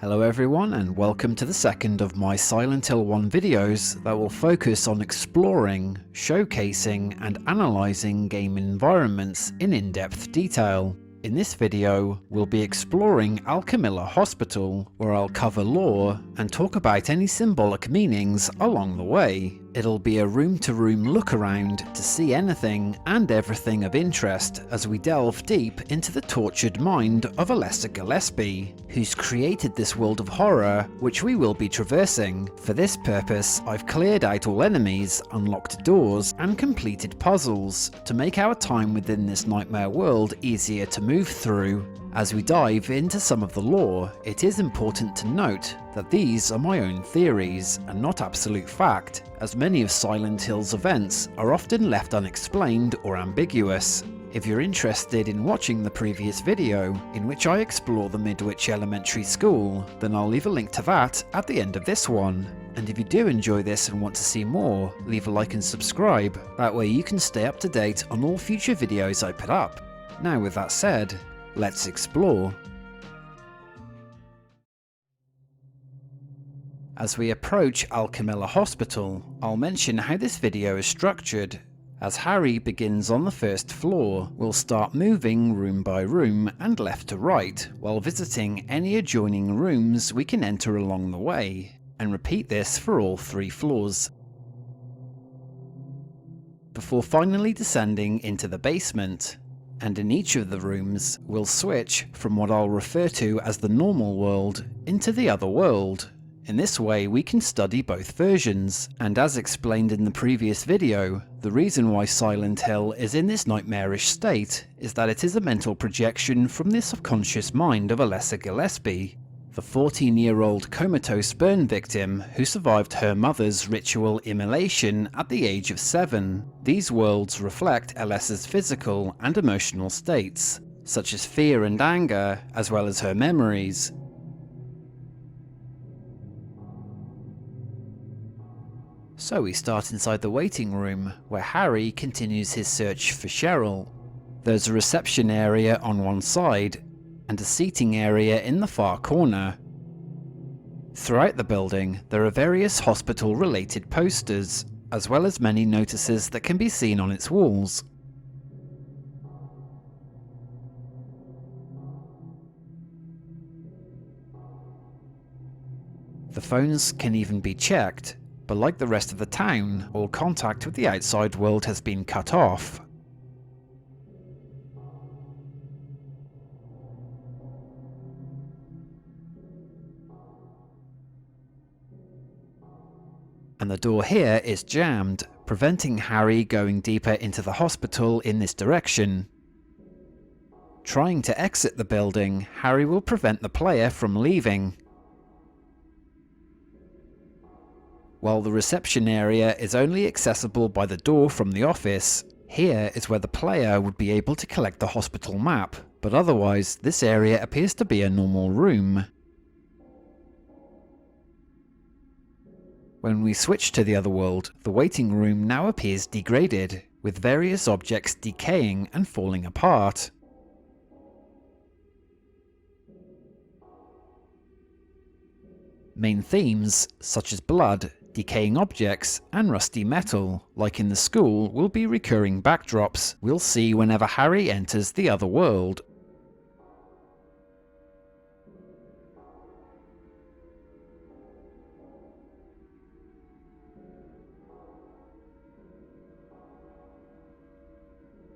Hello everyone, and welcome to the second of my Silent Hill 1 videos that will focus on exploring, showcasing and analysing game environments in in-depth detail. In this video, we'll be exploring Alchemilla Hospital, where I'll cover lore and talk about any symbolic meanings along the way. It'll be a room-to-room look around to see anything and everything of interest as we delve deep into the tortured mind of Alessa Gillespie, who's created this world of horror which we will be traversing. For this purpose, I've cleared out all enemies, unlocked doors, and completed puzzles to make our time within this nightmare world easier to move through. As we dive into some of the lore, it is important to note that these are my own theories and not absolute fact, as many of Silent Hill's events are often left unexplained or ambiguous. If you're interested in watching the previous video, in which I explore the Midwich Elementary School, then I'll leave a link to that at the end of this one. And if you do enjoy this and want to see more, leave a like and subscribe, that way you can stay up to date on all future videos I put up. Now with that said, let's explore. As we approach Alchemilla Hospital, I'll mention how this video is structured. As Harry begins on the first floor, we'll start moving room by room and left to right, while visiting any adjoining rooms we can enter along the way, and repeat this for all 3 floors. Before finally descending into the basement. And in each of the rooms, we'll switch from what I'll refer to as the normal world into the other world. In this way we can study both versions, and as explained in the previous video, the reason why Silent Hill is in this nightmarish state is that it is a mental projection from the subconscious mind of Alessa Gillespie, the 14-year-old comatose burn victim who survived her mother's ritual immolation at the age of 7. These worlds reflect Alessa's physical and emotional states, such as fear and anger, as well as her memories. So we start inside the waiting room, where Harry continues his search for Cheryl. There's a reception area on one side, and a seating area in the far corner. Throughout the building, there are various hospital-related posters, as well as many notices that can be seen on its walls. The phones can even be checked, but like the rest of the town, all contact with the outside world has been cut off. And the door here is jammed, preventing Harry going deeper into the hospital in this direction. Trying to exit the building, Harry will prevent the player from leaving. While the reception area is only accessible by the door from the office, here is where the player would be able to collect the hospital map, but otherwise this area appears to be a normal room. When we switch to the other world, the waiting room now appears degraded, with various objects decaying and falling apart. Main themes, such as blood, decaying objects, and rusty metal, like in the school, will be recurring backdrops we'll see whenever Harry enters the other world.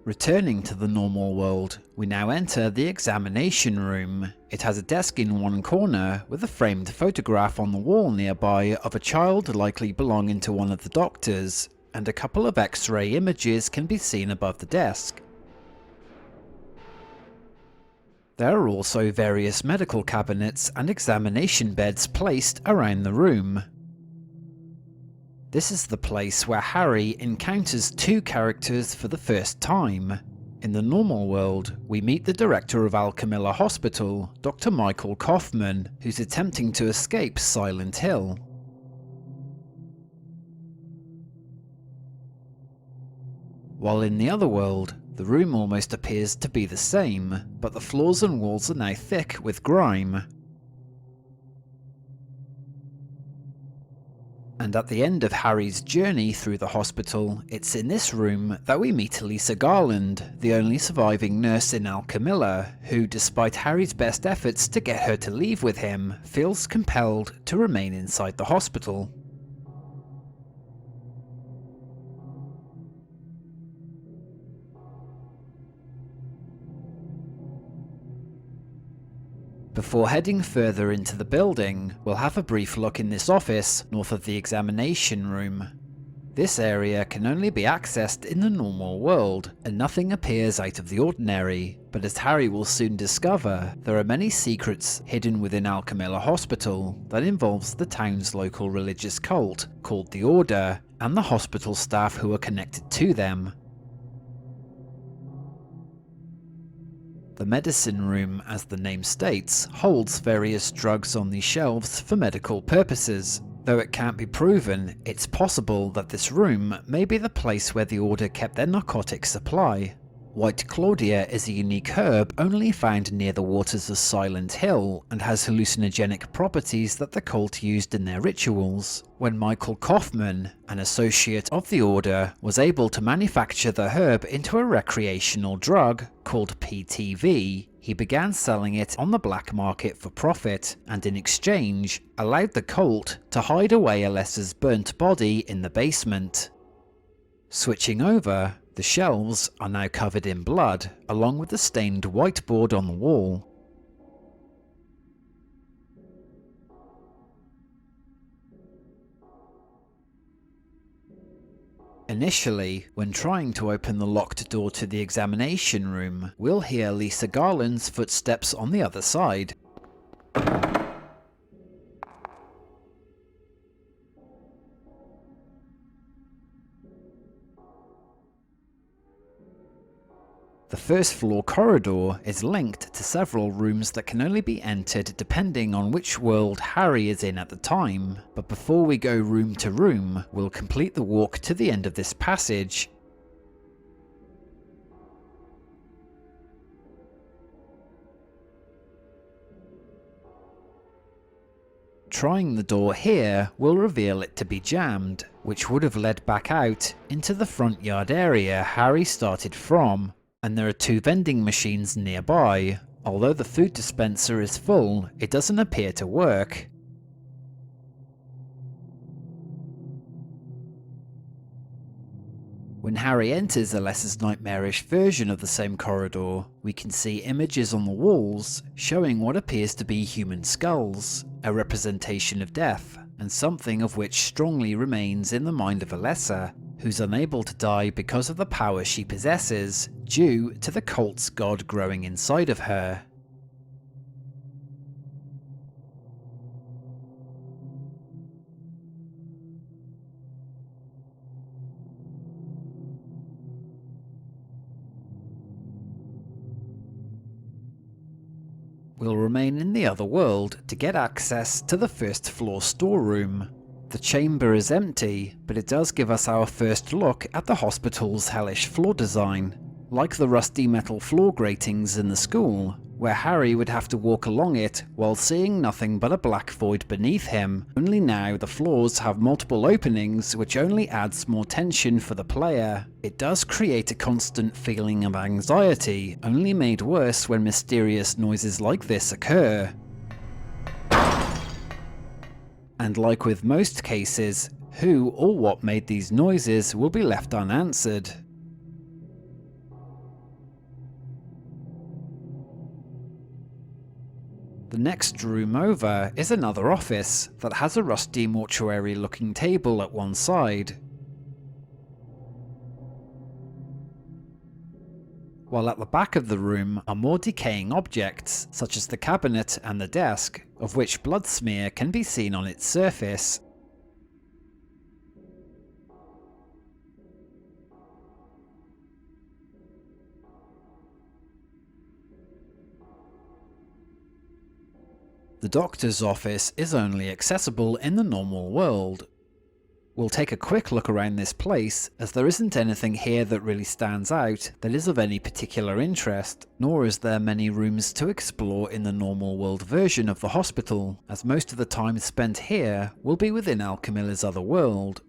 Returning to the normal world, we now enter the examination room. It has a desk in one corner with a framed photograph on the wall nearby of a child likely belonging to one of the doctors, and a couple of X-ray images can be seen above the desk. There are also various medical cabinets and examination beds placed around the room. This is the place where Harry encounters 2 characters for the first time. In the normal world, we meet the director of Alchemilla Hospital, Dr. Michael Kaufman, who's attempting to escape Silent Hill. While in the other world, the room almost appears to be the same, but the floors and walls are now thick with grime. And at the end of Harry's journey through the hospital, it's in this room that we meet Lisa Garland, the only surviving nurse in Alchemilla, who, despite Harry's best efforts to get her to leave with him, feels compelled to remain inside the hospital. Before heading further into the building, we'll have a brief look in this office north of the examination room. This area can only be accessed in the normal world, and nothing appears out of the ordinary, but as Harry will soon discover, there are many secrets hidden within Alchemilla Hospital that involves the town's local religious cult called the Order, and the hospital staff who are connected to them. The medicine room, as the name states, holds various drugs on these shelves for medical purposes. Though it can't be proven, it's possible that this room may be the place where the Order kept their narcotic supply. White Claudia is a unique herb only found near the waters of Silent Hill and has hallucinogenic properties that the cult used in their rituals. When Michael Kaufman, an associate of the Order, was able to manufacture the herb into a recreational drug called PTV, he began selling it on the black market for profit, and in exchange, allowed the cult to hide away Alessa's burnt body in the basement. Switching over, the shelves are now covered in blood, along with the stained whiteboard on the wall. Initially, when trying to open the locked door to the examination room, we'll hear Lisa Garland's footsteps on the other side. The first floor corridor is linked to several rooms that can only be entered depending on which world Harry is in at the time, but before we go room to room, we'll complete the walk to the end of this passage. Trying the door here will reveal it to be jammed, which would have led back out into the front yard area Harry started from. And there are two vending machines nearby. Although the food dispenser is full, it doesn't appear to work. When Harry enters Alessa's nightmarish version of the same corridor, we can see images on the walls showing what appears to be human skulls, a representation of death, and something of which strongly remains in the mind of Alessa, who's unable to die because of the power she possesses, due to the cult's god growing inside of her. We'll remain in the other world to get access to the first floor storeroom. The chamber is empty, but it does give us our first look at the hospital's hellish floor design. Like the rusty metal floor gratings in the school, where Harry would have to walk along it while seeing nothing but a black void beneath him, only now the floors have multiple openings, which only adds more tension for the player. It does create a constant feeling of anxiety, only made worse when mysterious noises like this occur. And like with most cases, who or what made these noises will be left unanswered. The next room over is another office that has a rusty mortuary looking table at one side. While at the back of the room are more decaying objects, such as the cabinet and the desk, of which blood smear can be seen on its surface. The doctor's office is only accessible in the normal world. We'll take a quick look around this place, as there isn't anything here that really stands out that is of any particular interest, nor is there many rooms to explore in the normal world version of the hospital, as most of the time spent here will be within Alchemilla's other world.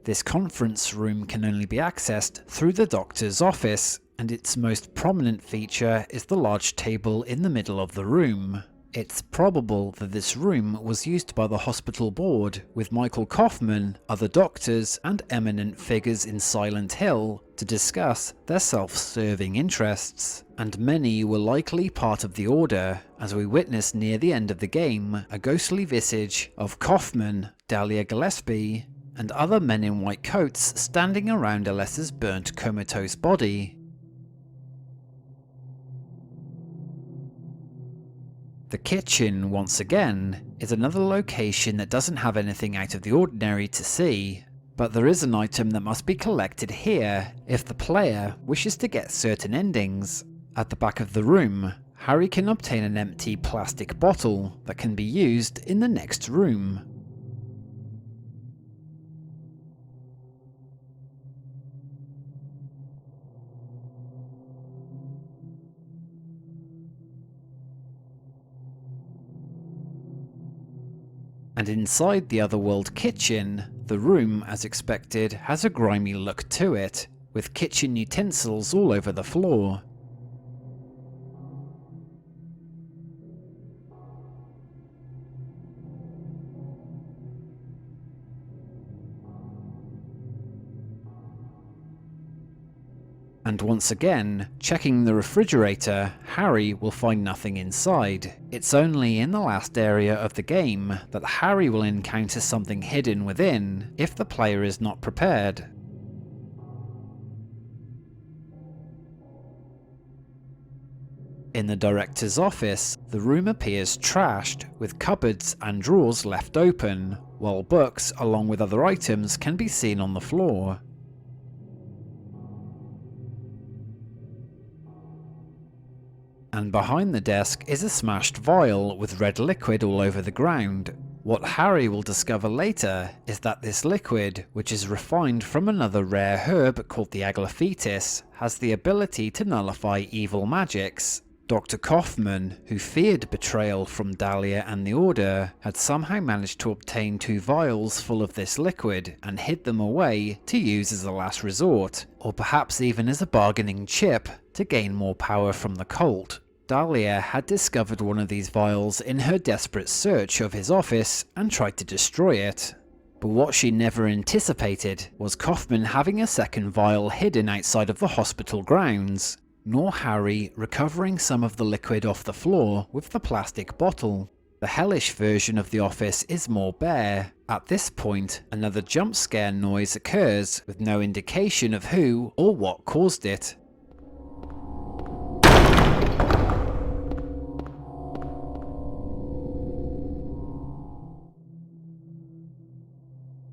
This conference room can only be accessed through the doctor's office, and its most prominent feature is the large table in the middle of the room. It's probable that this room was used by the hospital board, with Michael Kaufman, other doctors, and eminent figures in Silent Hill to discuss their self-serving interests, and many were likely part of the Order, as we witness near the end of the game a ghostly visage of Kaufman, Dahlia Gillespie, and other men in white coats standing around Alessa's burnt comatose body. The kitchen, once again, is another location that doesn't have anything out of the ordinary to see, but there is an item that must be collected here if the player wishes to get certain endings. At the back of the room, Harry can obtain an empty plastic bottle that can be used in the next room. And inside the Otherworld kitchen, the room, as expected, has a grimy look to it, with kitchen utensils all over the floor. And once again, checking the refrigerator, Harry will find nothing inside. It's only in the last area of the game that Harry will encounter something hidden within, if the player is not prepared. In the director's office, the room appears trashed, with cupboards and drawers left open, while books along with other items can be seen on the floor. And behind the desk is a smashed vial with red liquid all over the ground. What Harry will discover later is that this liquid, which is refined from another rare herb called the Aglaophytis, has the ability to nullify evil magics. Dr. Kaufman, who feared betrayal from Dahlia and the Order, had somehow managed to obtain 2 vials full of this liquid and hid them away to use as a last resort, or perhaps even as a bargaining chip to gain more power from the cult. Dahlia had discovered one of these vials in her desperate search of his office and tried to destroy it. But what she never anticipated was Kaufman having a second vial hidden outside of the hospital grounds, nor Harry recovering some of the liquid off the floor with the plastic bottle. The hellish version of the office is more bare. At this point, another jump scare noise occurs with no indication of who or what caused it.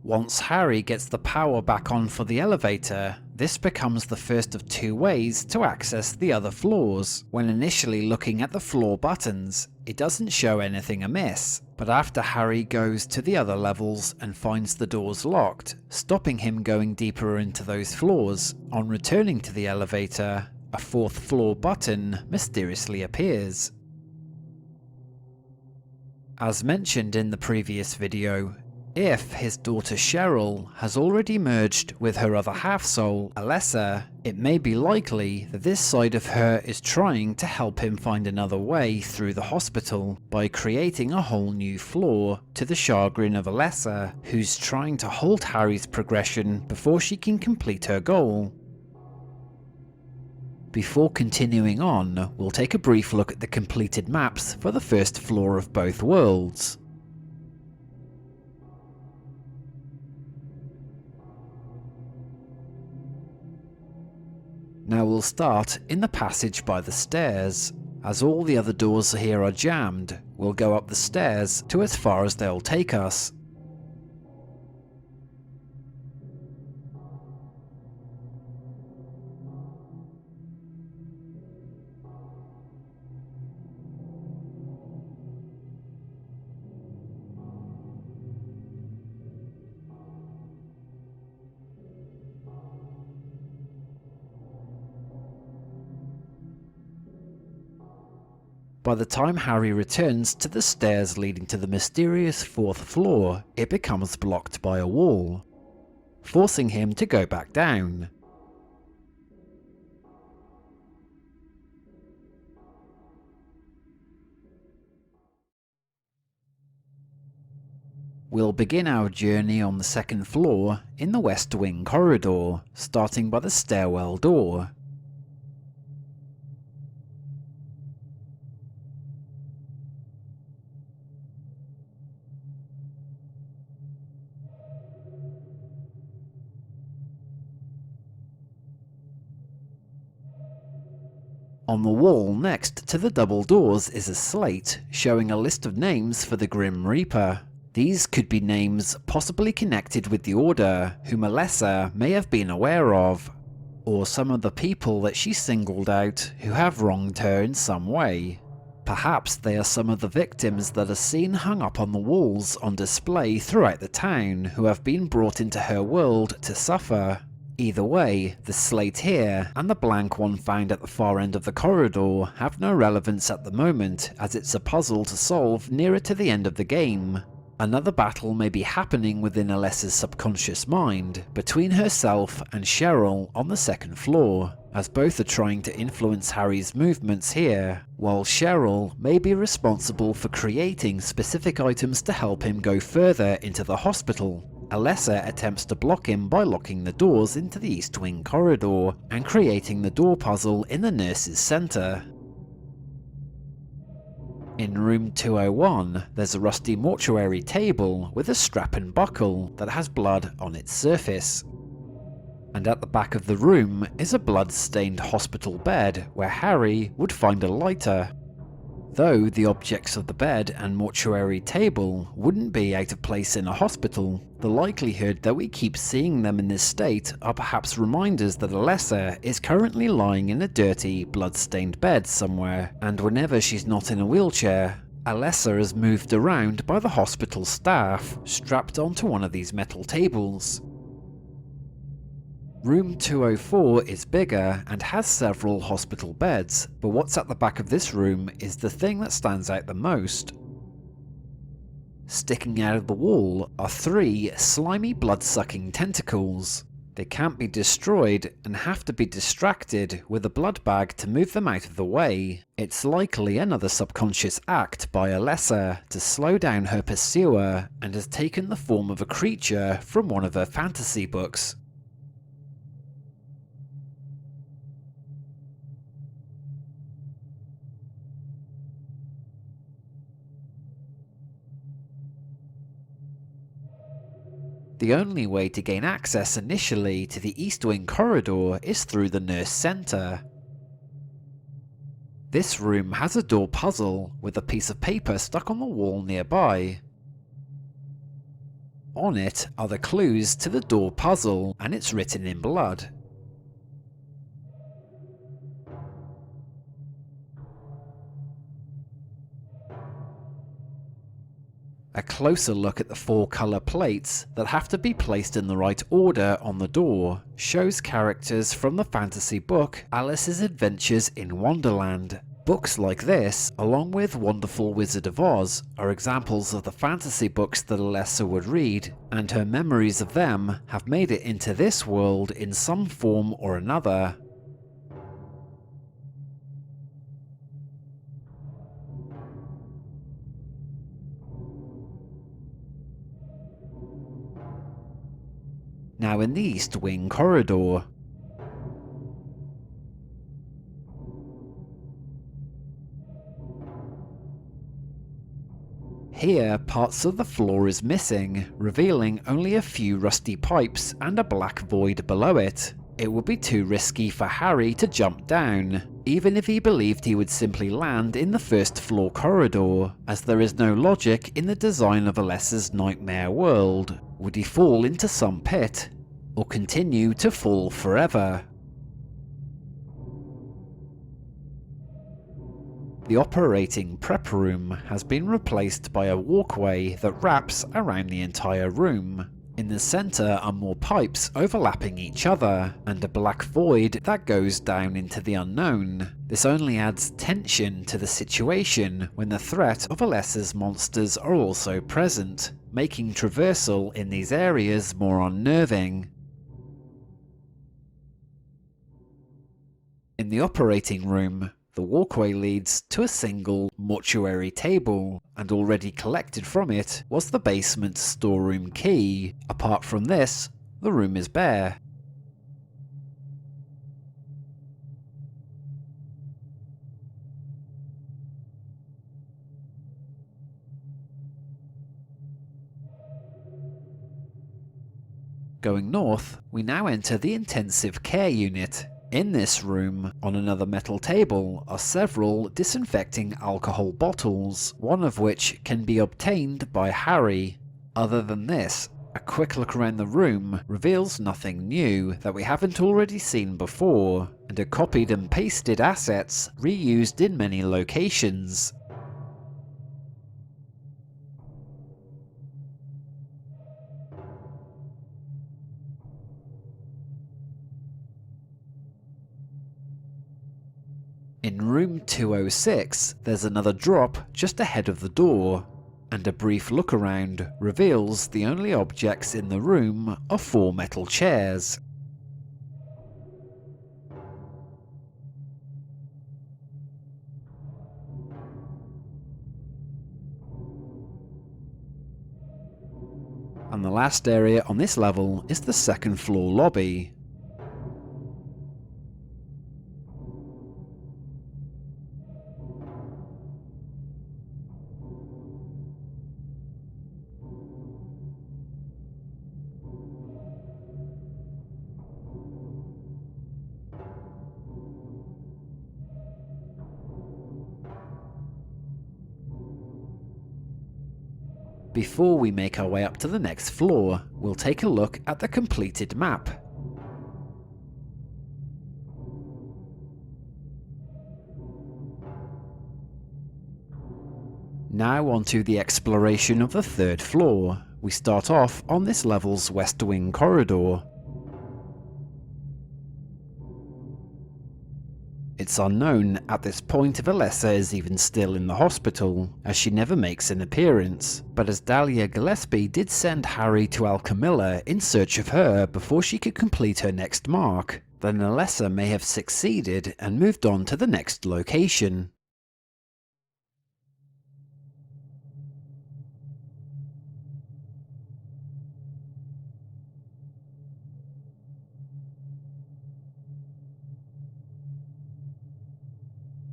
Once Harry gets the power back on for the elevator, this becomes the first of 2 ways to access the other floors. When initially looking at the floor buttons, it doesn't show anything amiss, but after Harry goes to the other levels and finds the doors locked, stopping him going deeper into those floors, on returning to the elevator, a 4th floor button mysteriously appears. As mentioned in the previous video, if his daughter Cheryl has already merged with her other half-soul, Alessa, it may be likely that this side of her is trying to help him find another way through the hospital by creating a whole new floor, to the chagrin of Alessa, who's trying to halt Harry's progression before she can complete her goal. Before continuing on, we'll take a brief look at the completed maps for the first floor of both worlds. Now we'll start in the passage by the stairs. As all the other doors here are jammed, we'll go up the stairs to as far as they'll take us. By the time Harry returns to the stairs leading to the mysterious 4th floor, it becomes blocked by a wall, forcing him to go back down. We'll begin our journey on the 2nd floor in the West Wing corridor, starting by the stairwell door. On the wall next to the double doors is a slate showing a list of names for the Grim Reaper. These could be names possibly connected with the Order, whom Alessa may have been aware of, or some of the people that she singled out who have wronged her in some way. Perhaps they are some of the victims that are seen hung up on the walls on display throughout the town who have been brought into her world to suffer. Either way, the slate here and the blank one found at the far end of the corridor have no relevance at the moment, as it's a puzzle to solve nearer to the end of the game. Another battle may be happening within Alessa's subconscious mind, between herself and Cheryl on the 2nd floor, as both are trying to influence Harry's movements here, while Cheryl may be responsible for creating specific items to help him go further into the hospital. Alessa attempts to block him by locking the doors into the East Wing corridor and creating the door puzzle in the nurse's centre. In room 201, there's a rusty mortuary table with a strap and buckle that has blood on its surface. And at the back of the room is a blood-stained hospital bed where Harry would find a lighter. Though the objects of the bed and mortuary table wouldn't be out of place in a hospital, the likelihood that we keep seeing them in this state are perhaps reminders that Alessa is currently lying in a dirty, blood-stained bed somewhere, and whenever she's not in a wheelchair, Alessa is moved around by the hospital staff, strapped onto one of these metal tables. Room 204 is bigger and has several hospital beds, but what's at the back of this room is the thing that stands out the most. Sticking out of the wall are 3 slimy blood-sucking tentacles. They can't be destroyed and have to be distracted with a blood bag to move them out of the way. It's likely another subconscious act by Alessa to slow down her pursuer and has taken the form of a creature from one of her fantasy books. The only way to gain access initially to the East Wing corridor is through the nurse centre. This room has a door puzzle with a piece of paper stuck on the wall nearby. On it are the clues to the door puzzle, and it's written in blood. A closer look at the 4 colour plates that have to be placed in the right order on the door shows characters from the fantasy book Alice's Adventures in Wonderland. Books like this, along with Wonderful Wizard of Oz, are examples of the fantasy books that Alessa would read, and her memories of them have made it into this world in some form or another. Now in the East Wing corridor. Here, parts of the floor is missing, revealing only a few rusty pipes and a black void below it. It would be too risky for Harry to jump down, even if he believed he would simply land in the 1st floor corridor, as there is no logic in the design of Alessa's nightmare world. Would he fall into some pit, or continue to fall forever? The operating prep room has been replaced by a walkway that wraps around the entire room. In the centre are more pipes overlapping each other, and a black void that goes down into the unknown. This only adds tension to the situation when the threat of Alessa's monsters are also present, making traversal in these areas more unnerving. In the operating room, the walkway leads to a single mortuary table, and already collected from it was the basement's storeroom key. Apart from this, the room is bare. Going north, we now enter the intensive care unit. In this room, on another metal table, are several disinfecting alcohol bottles, one of which can be obtained by Harry. Other than this, a quick look around the room reveals nothing new that we haven't already seen before, and are copied and pasted assets reused in many locations. In room 206, there's another drop just ahead of the door, and a brief look around reveals the only objects in the room are 4 metal chairs. And the last area on this level is the second floor lobby. Before we make our way up to the next floor, we'll take a look at the completed map. Now onto the exploration of the third floor. We start off on this level's west wing corridor. It's unknown at this point if Alessa is even still in the hospital, as she never makes an appearance, but as Dahlia Gillespie did send Harry to Alchemilla in search of her before she could complete her next mark, then Alessa may have succeeded and moved on to the next location.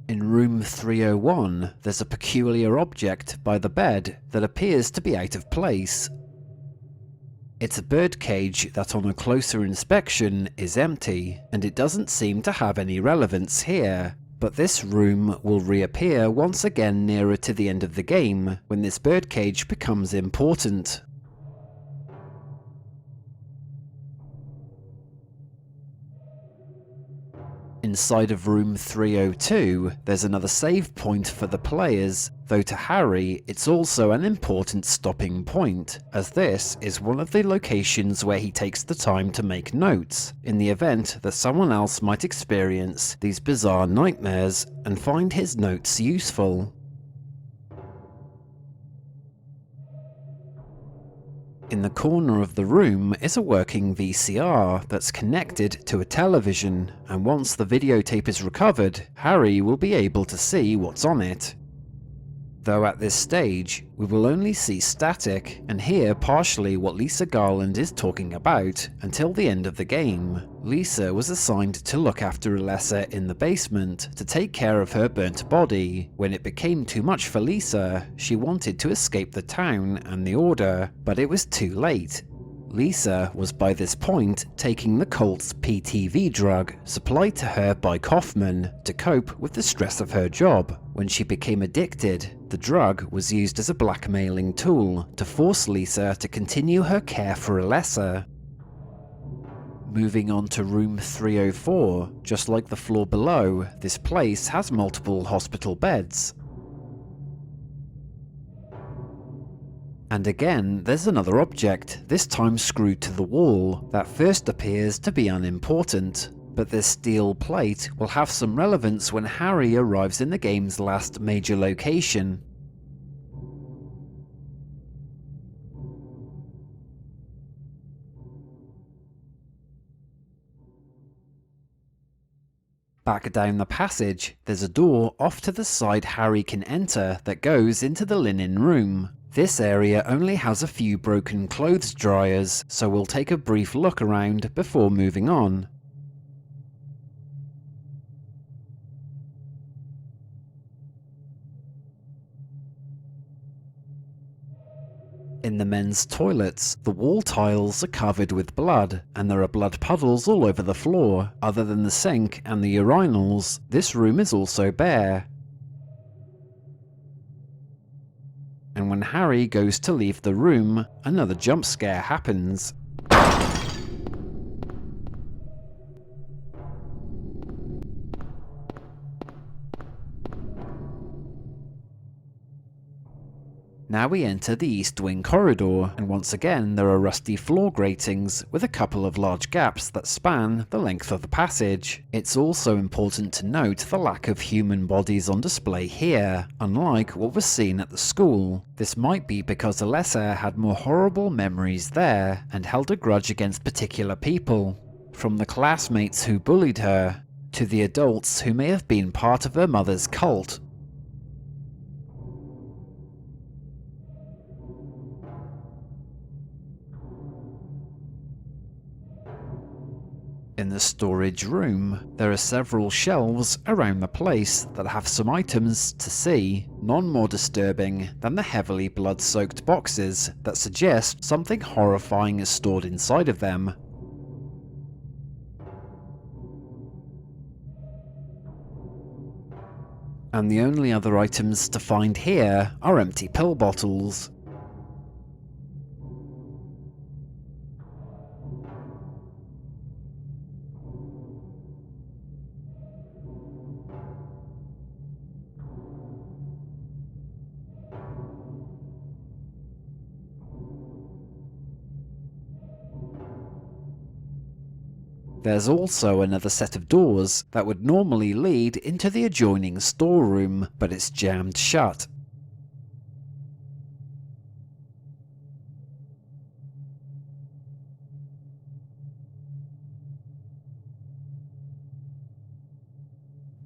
In room 301, there's a peculiar object by the bed that appears to be out of place. It's a birdcage that on a closer inspection is empty, and it doesn't seem to have any relevance here, but this room will reappear once again nearer to the end of the game, when this birdcage becomes important. Inside of room 302, there's another save point for the players, though to Harry it's also an important stopping point, as this is one of the locations where he takes the time to make notes, in the event that someone else might experience these bizarre nightmares and find his notes useful. In the corner of the room is a working VCR that's connected to a television, and once the videotape is recovered, Harry will be able to see what's on it. Though at this stage, we will only see static and hear partially what Lisa Garland is talking about until the end of the game. Lisa was assigned to look after Alessa in the basement to take care of her burnt body. When it became too much for Lisa, she wanted to escape the town and the Order, but it was too late. Lisa was by this point taking the Colt's PTV drug, supplied to her by Kaufman, to cope with the stress of her job. When she became addicted, the drug was used as a blackmailing tool to force Lisa to continue her care for Alessa. Moving on to room 304, just like the floor below, this place has multiple hospital beds. And again, there's another object, this time screwed to the wall, that first appears to be unimportant. But this steel plate will have some relevance when Harry arrives in the game's last major location. Back down the passage, there's a door off to the side Harry can enter that goes into the linen room. This area only has a few broken clothes dryers, so we'll take a brief look around before moving on. In the men's toilets, the wall tiles are covered with blood, and there are blood puddles all over the floor. Other than the sink and the urinals, this room is also bare. And when Harry goes to leave the room, another jump scare happens. Now we enter the East Wing corridor, and once again there are rusty floor gratings with a couple of large gaps that span the length of the passage. It's also important to note the lack of human bodies on display here, unlike what was seen at the school. This might be because Alessa had more horrible memories there, and held a grudge against particular people, from the classmates who bullied her, to the adults who may have been part of her mother's cult. In the storage room, there are several shelves around the place that have some items to see, none more disturbing than the heavily blood-soaked boxes that suggest something horrifying is stored inside of them. And the only other items to find here are empty pill bottles. There's also another set of doors that would normally lead into the adjoining storeroom, but it's jammed shut.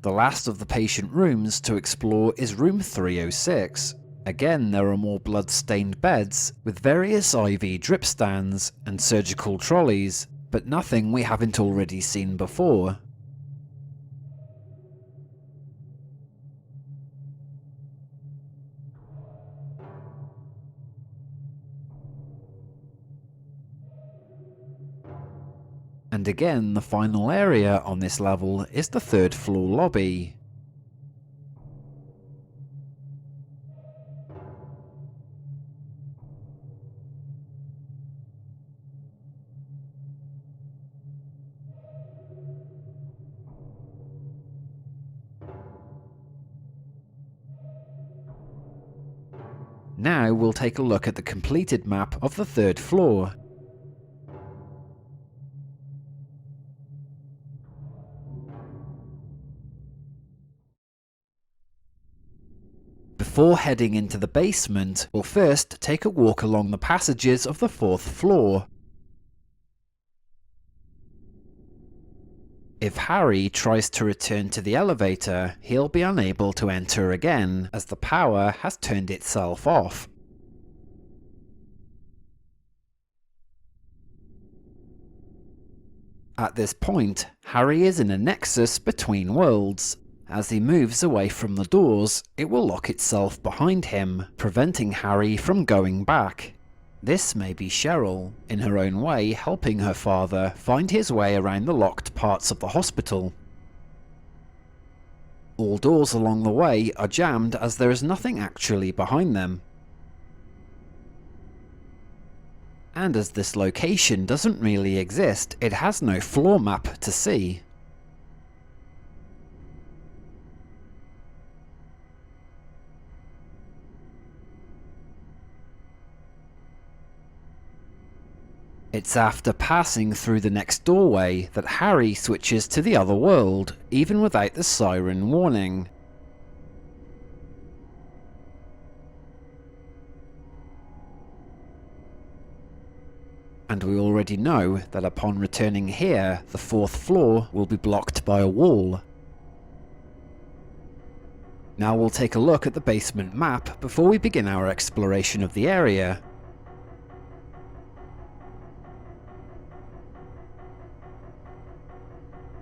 The last of the patient rooms to explore is room 306. Again, there are more blood-stained beds with various IV drip stands and surgical trolleys, but nothing we haven't already seen before. And again, the final area on this level is the third floor lobby. Now we'll take a look at the completed map of the third floor. Before heading into the basement, we'll first take a walk along the passages of the fourth floor. If Harry tries to return to the elevator, he'll be unable to enter again, as the power has turned itself off. At this point, Harry is in a nexus between worlds. As he moves away from the doors, it will lock itself behind him, preventing Harry from going back. This may be Cheryl, in her own way helping her father find his way around the locked parts of the hospital. All doors along the way are jammed as there is nothing actually behind them. And as this location doesn't really exist, it has no floor map to see. It's after passing through the next doorway that Harry switches to the other world, even without the siren warning. And we already know that upon returning here, the 4th floor will be blocked by a wall. Now we'll take a look at the basement map before we begin our exploration of the area.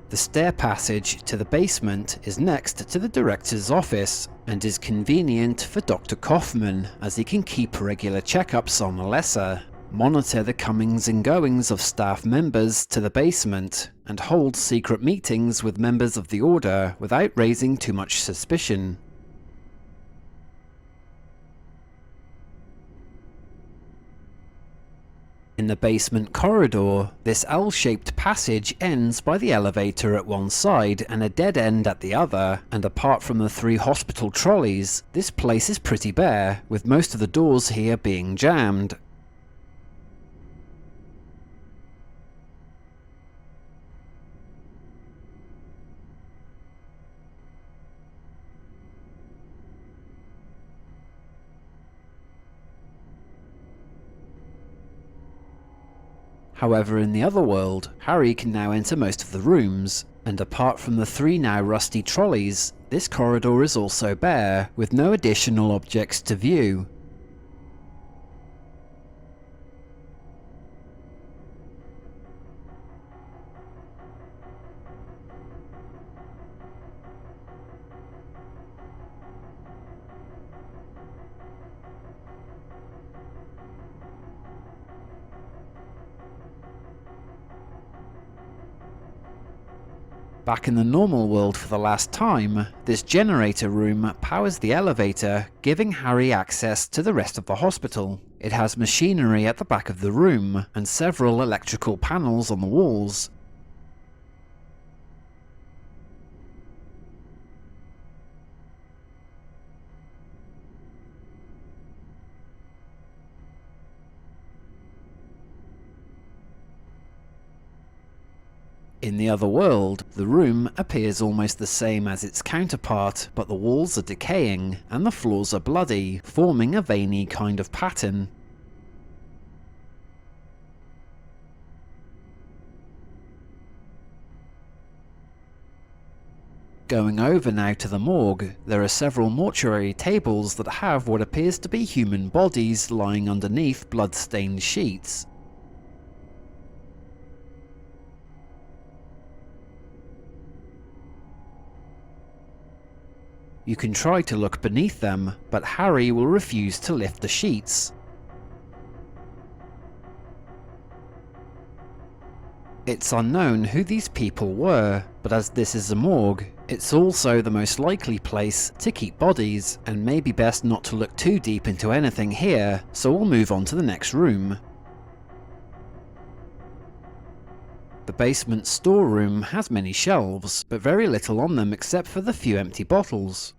The stair passage to the basement is next to the director's office, and is convenient for Dr. Kaufman as he can keep regular checkups on Alessa, monitor the comings and goings of staff members to the basement, and hold secret meetings with members of the Order without raising too much suspicion. In the basement corridor, this L-shaped passage ends by the elevator at one side and a dead end at the other, and apart from the 3 hospital trolleys, this place is pretty bare, with most of the doors here being jammed. However, in the other world, Harry can now enter most of the rooms, and apart from the 3 now rusty trolleys, this corridor is also bare, with no additional objects to view. Back in the normal world for the last time, this generator room powers the elevator, giving Harry access to the rest of the hospital. It has machinery at the back of the room, and several electrical panels on the walls. In the other world, the room appears almost the same as its counterpart, but the walls are decaying, and the floors are bloody, forming a veiny kind of pattern. Going over now to the morgue, there are several mortuary tables that have what appears to be human bodies lying underneath blood-stained sheets. You can try to look beneath them, but Harry will refuse to lift the sheets. It's unknown who these people were, but as this is a morgue, it's also the most likely place to keep bodies, and maybe best not to look too deep into anything here, so we'll move on to the next room. The basement storeroom has many shelves, but very little on them except for the few empty bottles.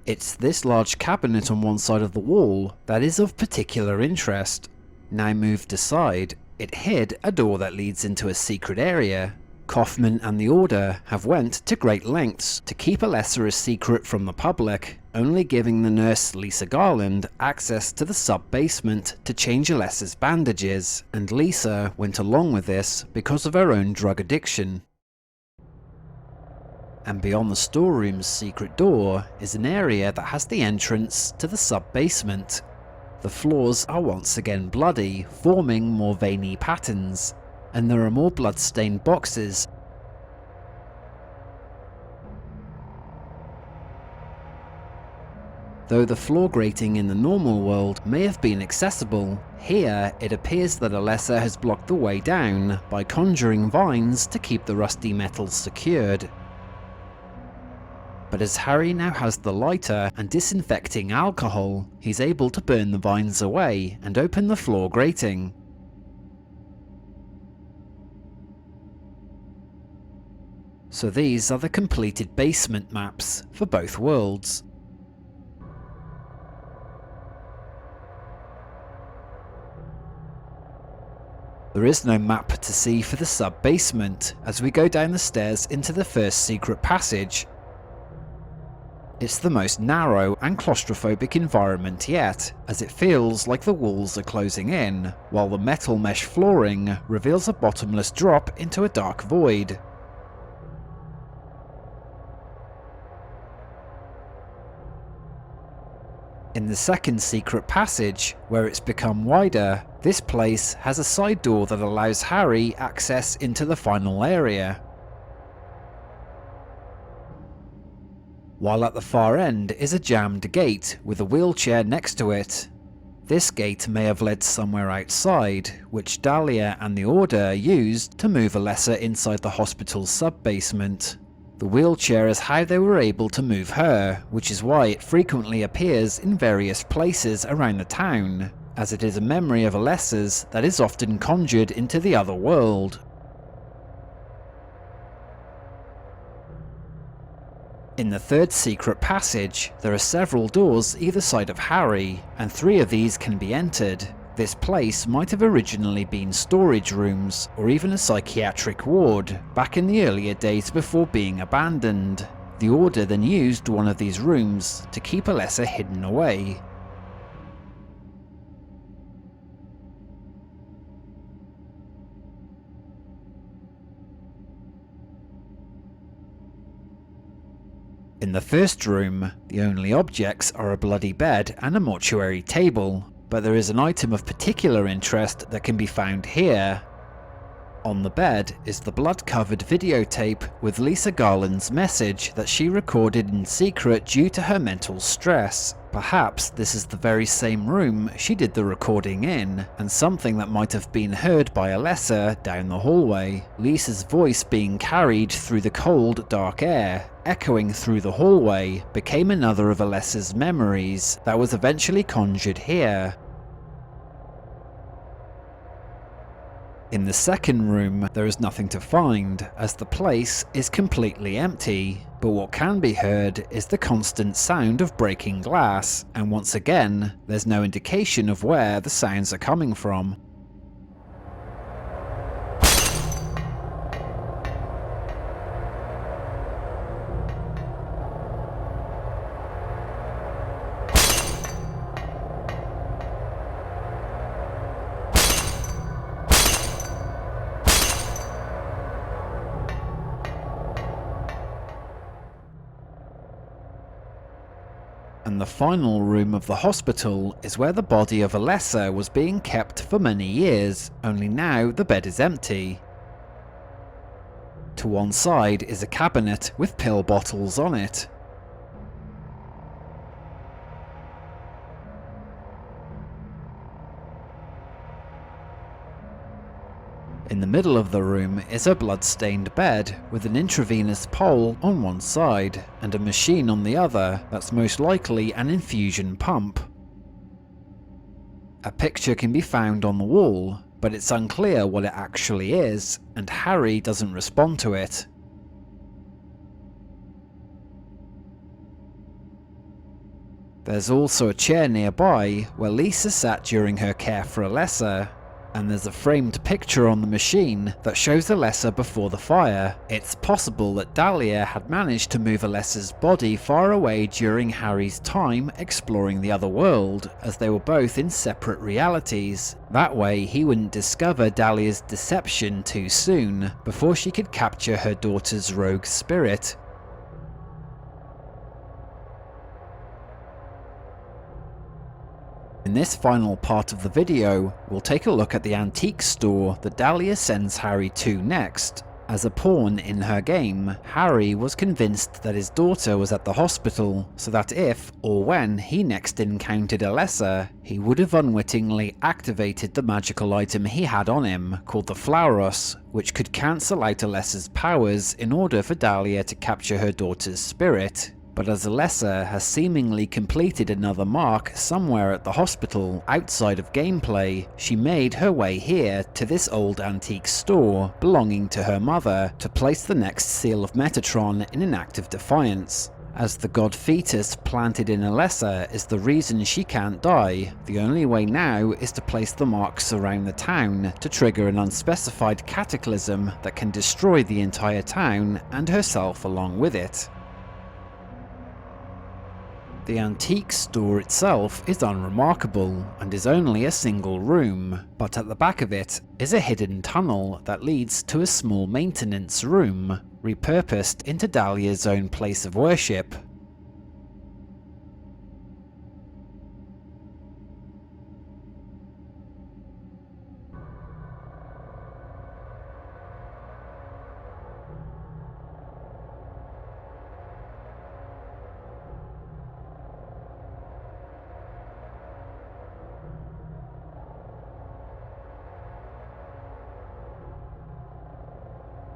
It's this large cabinet on one side of the wall that is of particular interest. Now moved aside, it hid a door that leads into a secret area. Kaufman and the Order have went to great lengths to keep Alessa a secret from the public, only giving the nurse Lisa Garland access to the sub-basement to change Alessa's bandages, and Lisa went along with this because of her own drug addiction. And beyond the storeroom's secret door is an area that has the entrance to the sub-basement. The floors are once again bloody, forming more veiny patterns, and there are more blood-stained boxes. Though the floor grating in the normal world may have been accessible, here it appears that Alessa has blocked the way down by conjuring vines to keep the rusty metals secured. But as Harry now has the lighter and disinfecting alcohol, he's able to burn the vines away and open the floor grating. So these are the completed basement maps for both worlds. There is no map to see for the sub-basement as we go down the stairs into the first secret passage. It's the most narrow and claustrophobic environment yet, as it feels like the walls are closing in, while the metal mesh flooring reveals a bottomless drop into a dark void. In the second secret passage, where it's become wider, this place has a side door that allows Harry access into the final area. While at the far end is a jammed gate with a wheelchair next to it. This gate may have led somewhere outside, which Dahlia and the Order used to move Alessa inside the hospital's sub-basement. The wheelchair is how they were able to move her, which is why it frequently appears in various places around the town, as it is a memory of Alessa's that is often conjured into the other world. In the third secret passage, there are several doors either side of Harry, and 3 of these can be entered. This place might have originally been storage rooms, or even a psychiatric ward, back in the earlier days before being abandoned. The Order then used one of these rooms to keep Alessa hidden away. In the first room, the only objects are a bloody bed and a mortuary table, but there is an item of particular interest that can be found here. On the bed is the blood-covered videotape with Lisa Garland's message that she recorded in secret due to her mental stress. Perhaps this is the very same room she did the recording in, and something that might have been heard by Alessa down the hallway. Lisa's voice being carried through the cold, dark air, echoing through the hallway, became another of Alessa's memories that was eventually conjured here. In the second room, there is nothing to find, as the place is completely empty, but what can be heard is the constant sound of breaking glass, and once again, there's no indication of where the sounds are coming from. And the final room of the hospital is where the body of Alessa was being kept for many years, only now the bed is empty. To one side is a cabinet with pill bottles on it. In the middle of the room is a blood-stained bed with an intravenous pole on one side and a machine on the other that's most likely an infusion pump. A picture can be found on the wall, but it's unclear what it actually is, and Harry doesn't respond to it. There's also a chair nearby where Lisa sat during her care for Alessa, and there's a framed picture on the machine that shows Alessa before the fire. It's possible that Dahlia had managed to move Alessa's body far away during Harry's time exploring the other world, as they were both in separate realities. That way he wouldn't discover Dahlia's deception too soon, before she could capture her daughter's rogue spirit. In this final part of the video, we'll take a look at the antique store that Dahlia sends Harry to next. As a pawn in her game, Harry was convinced that his daughter was at the hospital, so that if or when he next encountered Alessa, he would have unwittingly activated the magical item he had on him, called the Flauros, which could cancel out Alessa's powers in order for Dahlia to capture her daughter's spirit. But as Alessa has seemingly completed another mark somewhere at the hospital outside of gameplay, she made her way here to this old antique store belonging to her mother to place the next seal of Metatron in an act of defiance. As the god fetus planted in Alessa is the reason she can't die, the only way now is to place the marks around the town to trigger an unspecified cataclysm that can destroy the entire town and herself along with it. The antique store itself is unremarkable and is only a single room, but at the back of it is a hidden tunnel that leads to a small maintenance room, repurposed into Dahlia's own place of worship.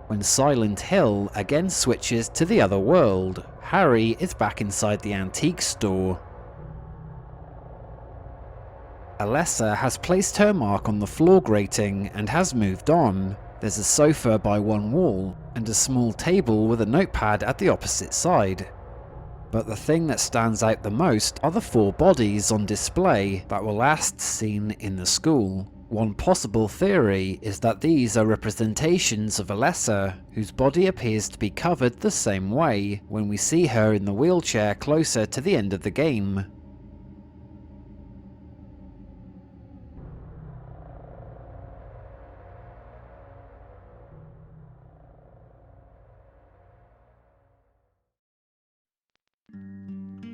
When Silent Hill again switches to the other world, Harry is back inside the antique store. Alessa has placed her mark on the floor grating and has moved on. There's a sofa by one wall, and a small table with a notepad at the opposite side. But the thing that stands out the most are the 4 bodies on display that were last seen in the school. One possible theory is that these are representations of Alessa, whose body appears to be covered the same way when we see her in the wheelchair closer to the end of the game.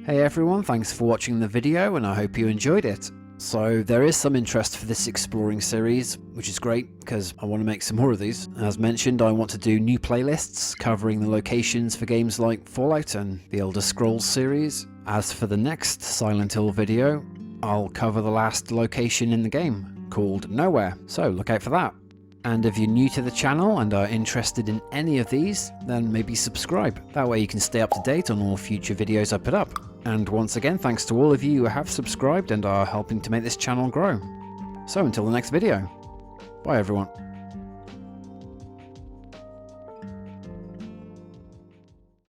Hey everyone, thanks for watching the video and I hope you enjoyed it. So there is some interest for this exploring series, which is great because I want to make some more of these. As mentioned, I want to do new playlists covering the locations for games like Fallout and the Elder Scrolls series. As for the next Silent Hill video, I'll cover the last location in the game, called Nowhere, so look out for that. And if you're new to the channel and are interested in any of these, then maybe subscribe. That way you can stay up to date on all future videos I put up. And once again, thanks to all of you who have subscribed and are helping to make this channel grow. So until the next video, bye everyone.